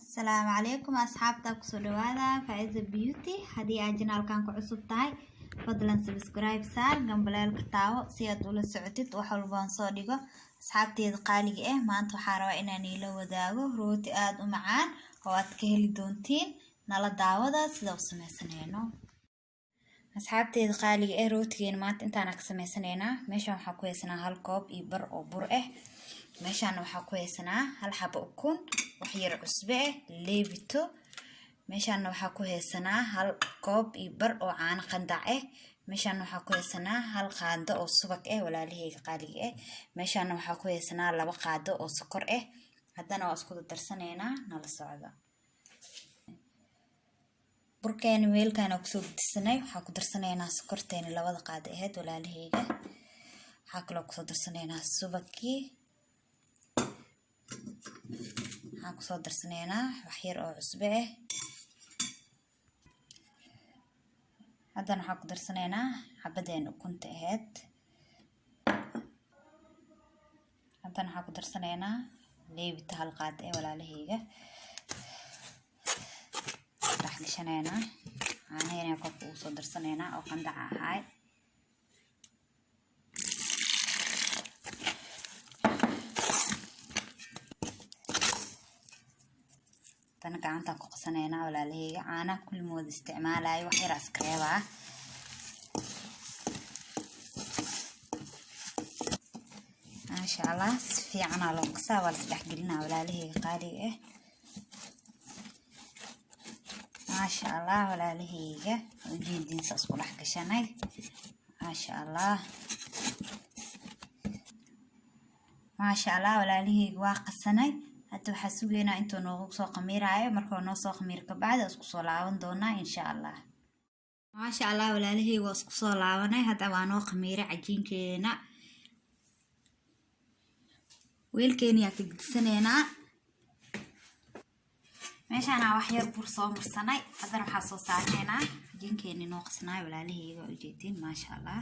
السلام عليكم أصحابتا كسو دوادا فايزة بيوتي هدي أجنال كان كعصب تاي فضلا سبسكرايب سار جنبلال كتاو سياد ولا سعتت وحلبان صادقة أصحابتي دقالي ما أنتو حاروا إناني لو داغو روتي آد ومعان واد كهلي دونتين نالا داودا سيدا وسميسانينو أصحابتي دقالي روتيين مات انتانا كسميسانينا ميشان وحاكو يسنا هالكوب إبر أو بر meeshaan waxaa ku haysanaa hal xabo ukun wax yar cusbe leebito meeshaan waxaa ku haysanaa hal koob iyo bar oo caano qandac meeshaan waxaa ku haysanaa hal qaando oo subag walaalahayga qaaliga meeshaan waxaa ku haysanaa laba qaado oo sokor haddana waa isku darsanaynaa nala socda burkeena weelkaan ku soo gudsanay waxaa ku darsanaynaa sokorteena labada qaado walaalahayga waxaa kale ku soo darsanaynaa subagii waxaan ku soo darsanaynaa wax yar oo cusbe haddana waxaan ku darsanaynaa xabadeen ukunta haddana waxaan ku darsanaynaa leebita hal qaad walaalahayga dhex gashanaynaa caanaheena korka ugu soo darsanaynaa oo qandac ahaay tan gacanta ku qasanayna walaalahayga caana kulmood isticmaalayo wax yar askreeba maasha Allah si fiican loo qasaa wala saddex gelina walaalahayga qaaliga maasha Allah walaalahayga ujeedin saas ku dhex gashanay maasha Allah walaalahayga waa qasanay hadda waxaa sugeynaa intuu noogu soo qamiiraayo marka noo soo qamiir ka bacda isku soo laaban doonaa insha Allah maasha Allah walaalahayga waa isku soo laabanay hadda waa noo qamiiray cajiinkeena weelkeena ka gudsanayna meeshaan wax yar bur soo marsanay haddana waxaa soo saarnaa cajiinkeena noo qasnaa walaalahayga ujeedin maasha Allah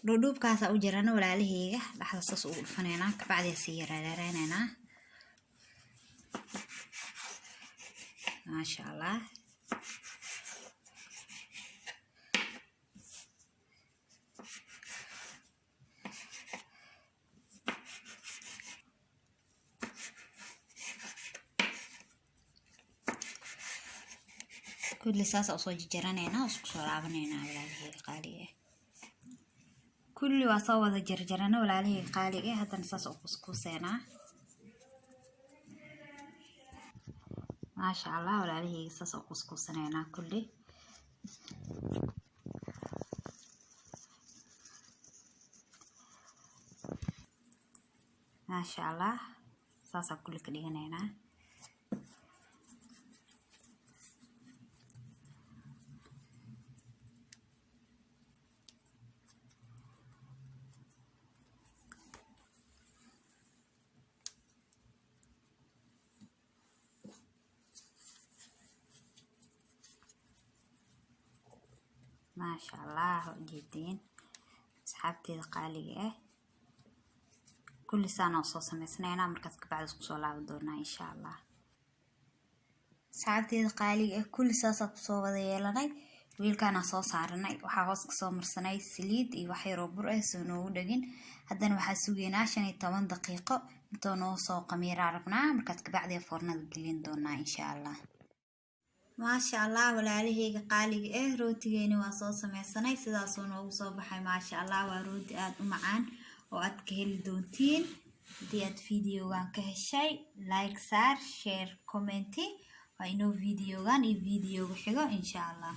dhudhubkaas u jirana walaalahayga dhaxda saas ugu dhufanayna ka bacdi si yaraaraynayna maasha Allah kulli saas oo soo jiranayna isku soo laabanayna walaalahayga qaaliga كل وصوّد جرجرنا ولا عليه قالي هذا نصاص قسقسنا ما شاء الله ولا عليه صاص قسقسنا هنا كله ما شاء الله صاص كل كده هنا ما شاء الله جدين أصحابتي قالي كل سنة وصوص مسنينا مركز بعد سكسولا بدورنا إن شاء الله أصحابتي قالي كل ساسة كسو بديلاني ويل كان صوص عرناي وحاوس كسو مرسناي سليد إي وحي روبر سنو دقين هدان وحا سوغينا عشان 8 دقيقة انتو نوصو قمير عربنا مركز بعد فرنا دقلين دورنا إن شاء الله ما شاء الله walaalahayga qaaliga rootigeeni waa soo sameeysanay sidaas oo noogu soo baxay ma sha Allah waa rooti aad u macaan oo aad ka heli doontiin hadii aad videogan ka heshay like share comment waa inoo videogan iyo videoga xigo insha Allah